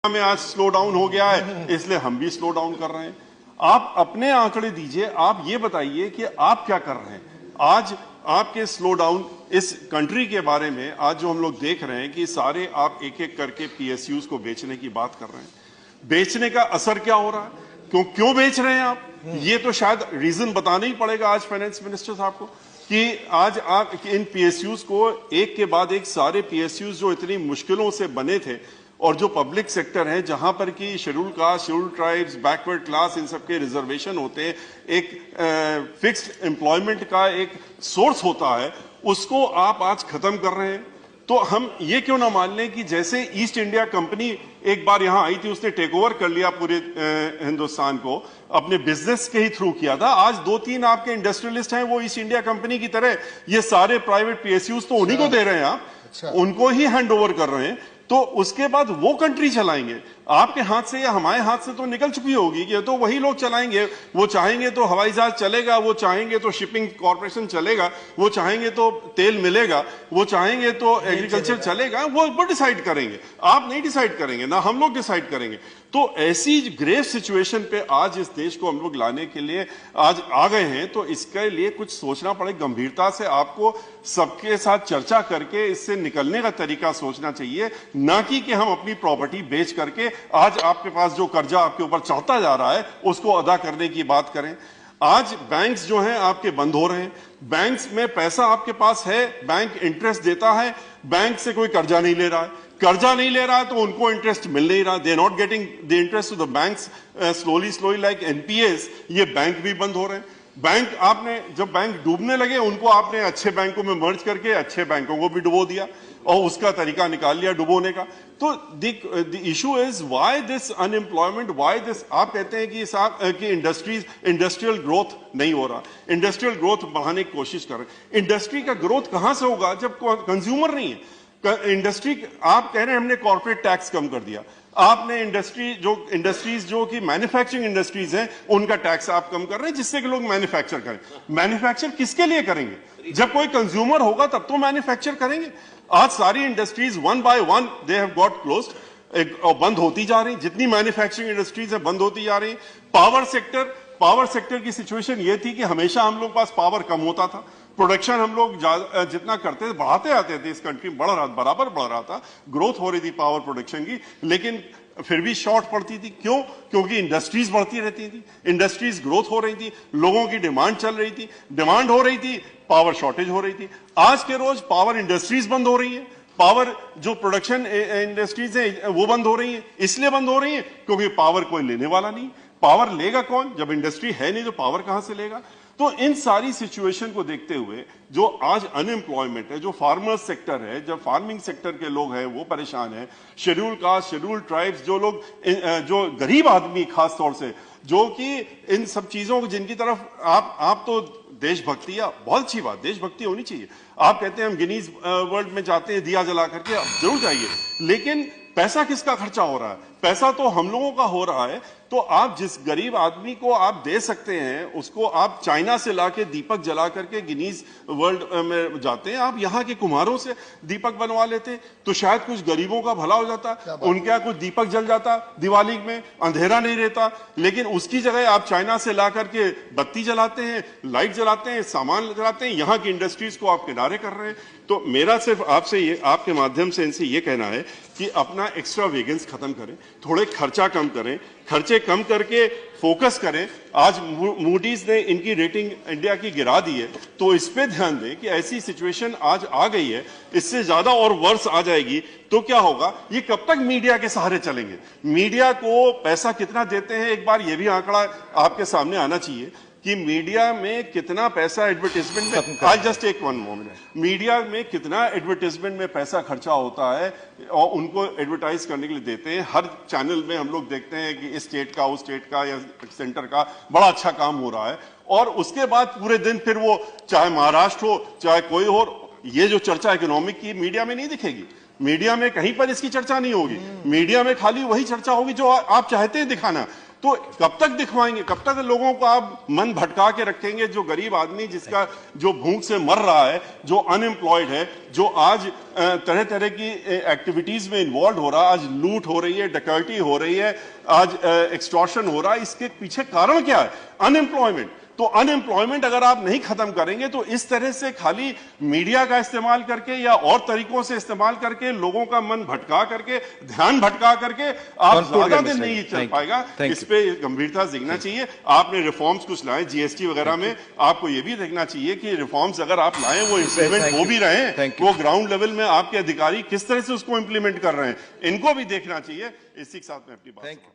में आज slow down हो गया है, इसलिए हम भी स्लो डाउन कर रहे हैं। आप अपने आंकड़े दीजिए, आप ये बताइए कि आप क्या कर रहे हैं। आज आपके स्लो डाउन इस कंट्री के बारे में आज जो हम लोग देख रहे हैं कि सारे आप एक एक करके पीएसयूज को बेचने की बात कर रहे हैं। बेचने का असर क्या हो रहा है, क्यों बेच रहे हैं आप, ये तो शायद रीजन बताना ही पड़ेगा आज फाइनेंस मिनिस्टर साहब को कि आज आप इन पीएसयूज को एक के बाद एक सारे पीएसयूज जो इतनी मुश्किलों से बने थे और जो पब्लिक सेक्टर है जहां पर कि schedule caste, schedule tribes, backward class, इन सबके रिजर्वेशन होते हैं, एक फिक्स्ड एम्प्लॉयमेंट का एक सोर्स होता है, उसको आप आज खत्म कर रहे हैं। तो हम ये क्यों ना मान लें कि जैसे ईस्ट इंडिया कंपनी एक बार यहां आई थी, उसने टेक ओवर कर लिया पूरे हिंदुस्तान को, अपने बिजनेस के ही थ्रू किया था। आज 2-3 आपके इंडस्ट्रियलिस्ट हैं, वो ईस्ट इंडिया कंपनी की तरह ये सारे प्राइवेट पीएसयूज तो उन्हीं को दे रहे हैं, आप उनको ही हैंड ओवर कर रहे हैं। तो उसके बाद वो कंट्री चलाएंगे, आपके हाथ से या हमारे हाथ से तो निकल चुकी होगी कि तो वही लोग चलाएंगे। वो चाहेंगे तो हवाई जहाज चलेगा, वो चाहेंगे तो शिपिंग कॉर्पोरेशन चलेगा, वो चाहेंगे तो तेल मिलेगा, वो चाहेंगे तो एग्रीकल्चर चलेगा, वो डिसाइड करेंगे। आप नहीं डिसाइड करेंगे, ना हम लोग डिसाइड करेंगे। तो ऐसी ग्रेव सिचुएशन पे आज इस देश को हम लोग लाने के लिए आज आ गए हैं। तो इसके लिए कुछ सोचना पड़े, गंभीरता से आपको सबके साथ चर्चा करके इससे निकलने का तरीका सोचना चाहिए, ना कि हम अपनी प्रॉपर्टी बेच करके आज आपके पास जो कर्जा आपके ऊपर चढ़ता जा रहा है उसको अदा करने की बात करें। आज बैंक्स जो हैं आपके बंद हो रहे हैं, बैंक्स में पैसा आपके पास है, बैंक इंटरेस्ट देता है, बैंक से कोई कर्जा नहीं ले रहा है, कर्जा नहीं ले रहा है तो उनको इंटरेस्ट मिल नहीं रहा, they are not getting the interest to the banks slowly like NPS. ये बैंक भी बंद हो रहे हैं। बैंक आपने जब बैंक डूबने लगे उनको आपने अच्छे बैंकों में मर्ज करके अच्छे बैंकों को भी डुबो दिया और उसका तरीका निकाल लिया डुबोने का। तो the issue is why this unemployment, why this. आप कहते हैं कि इंडस्ट्रियल ग्रोथ नहीं हो रहा, इंडस्ट्रियल ग्रोथ बढ़ाने की कोशिश कर रहे हैं। इंडस्ट्री का ग्रोथ कहां से होगा जब कंज्यूमर नहीं है। इंडस्ट्री, आप कह रहे हैं हमने कॉर्पोरेट टैक्स कम कर दिया, आपने इंडस्ट्रीज जो कि मैन्युफैक्चरिंग इंडस्ट्रीज हैं उनका टैक्स आप कम कर रहे हैं जिससे कि लोग मैन्युफैक्चर करें। मैन्युफैक्चर किसके लिए करेंगे, जब कोई कंज्यूमर होगा तब तो मैन्युफैक्चर करेंगे। आज सारी industries one by one they have got closed, बंद होती जा रही, जितनी मैन्युफैक्चरिंग इंडस्ट्रीज है बंद होती जा रही। पावर सेक्टर की सिचुएशन ये थी कि हमेशा हम लोग पास पावर कम होता था, प्रोडक्शन हम लोग जितना करते थे बढ़ाते आते थे, इस कंट्री में बराबर बढ़ रहा था, ग्रोथ हो रही थी पावर प्रोडक्शन की, लेकिन फिर भी शॉर्ट पड़ती थी। क्यों? क्योंकि इंडस्ट्रीज बढ़ती रहती थी, इंडस्ट्रीज ग्रोथ हो रही थी, लोगों की डिमांड चल रही थी, डिमांड हो रही थी, पावर शॉर्टेज हो रही थी। आज के रोज पावर इंडस्ट्रीज बंद हो रही है, पावर जो प्रोडक्शन इंडस्ट्रीज है वो बंद हो रही है। इसलिए बंद हो रही है क्योंकि पावर कोई लेने वाला नहीं। पावर लेगा कौन जब इंडस्ट्री है नहीं, तो पावर कहां से लेगा। तो इन सारी सिचुएशन को देखते हुए जो आज अनएम्प्लॉयमेंट है, जो फार्मर सेक्टर है, जो फार्मिंग सेक्टर के लोग हैं वो परेशान है, शेड्यूल कास्ट, शेड्यूल ट्राइब्स, जो लोग जो गरीब आदमी खास तौर से जो कि इन सब चीजों को जिनकी तरफ आप तो देशभक्ति, बहुत अच्छी बात, देशभक्ति होनी चाहिए। आप कहते हैं हम गिनीज वर्ल्ड में जाते हैं दिया जला करके, आप जरूर जाइए, लेकिन पैसा किसका खर्चा हो रहा है, पैसा तो हम लोगों का हो रहा है। तो आप जिस गरीब आदमी को आप दे सकते हैं उसको आप चाइना से लाके दीपक जला करके गिनीज वर्ल्ड में जाते हैं, आप यहाँ के कुम्हारों से दीपक बनवा लेते तो शायद कुछ गरीबों का भला हो जाता, उनके यहाँ कुछ दीपक जल जाता, दिवाली में अंधेरा नहीं रहता। लेकिन उसकी जगह आप चाइना से ला करके बत्ती जलाते हैं, लाइट जलाते हैं, सामान जलाते हैं, यहाँ की इंडस्ट्रीज को आप किनारे कर रहे हैं। तो मेरा सिर्फ आपसे ये, आपके माध्यम से इनसे ये कहना है कि अपना एक्स्ट्रा वेगन्स खत्म करें, थोड़े खर्चा कम करें, खर्चे कम करके फोकस करें। आज मूडीज ने इनकी रेटिंग इंडिया की गिरा दी है, तो इस पे ध्यान दें कि ऐसी सिचुएशन आज आ गई है, इससे ज्यादा और वर्ष आ जाएगी तो क्या होगा। ये कब तक मीडिया के सहारे चलेंगे, मीडिया को पैसा कितना देते हैं, एक बार ये भी आंकड़ा आपके सामने आना चाहिए कि मीडिया में कितना पैसा एडवर्टाइजमेंट में, आज जस्ट एक वन मोमेंट, मीडिया में कितना एडवर्टाइजमेंट में पैसा खर्चा होता है और उनको एडवर्टाइज करने के लिए देते हैं। हर चैनल में हम लोग देखते हैं कि इस स्टेट का, उस स्टेट का या सेंटर का बड़ा अच्छा काम हो रहा है, और उसके बाद पूरे दिन फिर वो चाहे महाराष्ट्र हो चाहे कोई हो, ये जो चर्चा इकोनॉमिक की मीडिया में नहीं दिखेगी, मीडिया में कहीं पर इसकी चर्चा नहीं होगी, मीडिया में खाली वही चर्चा होगी जो आप चाहते हैं दिखाना। तो कब तक दिखवाएंगे, कब तक लोगों को आप मन भटका के रखेंगे? जो गरीब आदमी जिसका जो भूख से मर रहा है, जो अनएम्प्लॉयड है, जो आज तरह तरह की एक्टिविटीज में इन्वॉल्व हो रहा है, आज लूट हो रही है, डकैती हो रही है, आज एक्सटॉर्शन हो रहा है, इसके पीछे कारण क्या है? अनएम्प्लॉयमेंट। तो अनएम्प्लॉयमेंट अगर आप नहीं खत्म करेंगे तो इस तरह से खाली मीडिया का इस्तेमाल करके या और तरीकों से इस्तेमाल करके लोगों का मन भटका करके, ध्यान भटका करके आप ज्यादा दिन नहीं चल पाएगा। इस पे गंभीरता से देखना चाहिए। आपने रिफॉर्म्स कुछ लाए जीएसटी वगैरह में, आपको यह भी देखना चाहिए कि रिफॉर्म्स अगर आप लाए वो इंप्लीमेंट हो भी रहे हैं, वो ग्राउंड लेवल में आपके अधिकारी किस तरह से उसको इंप्लीमेंट कर रहे हैं, इनको भी देखना चाहिए। इसी के साथ में अपनी बात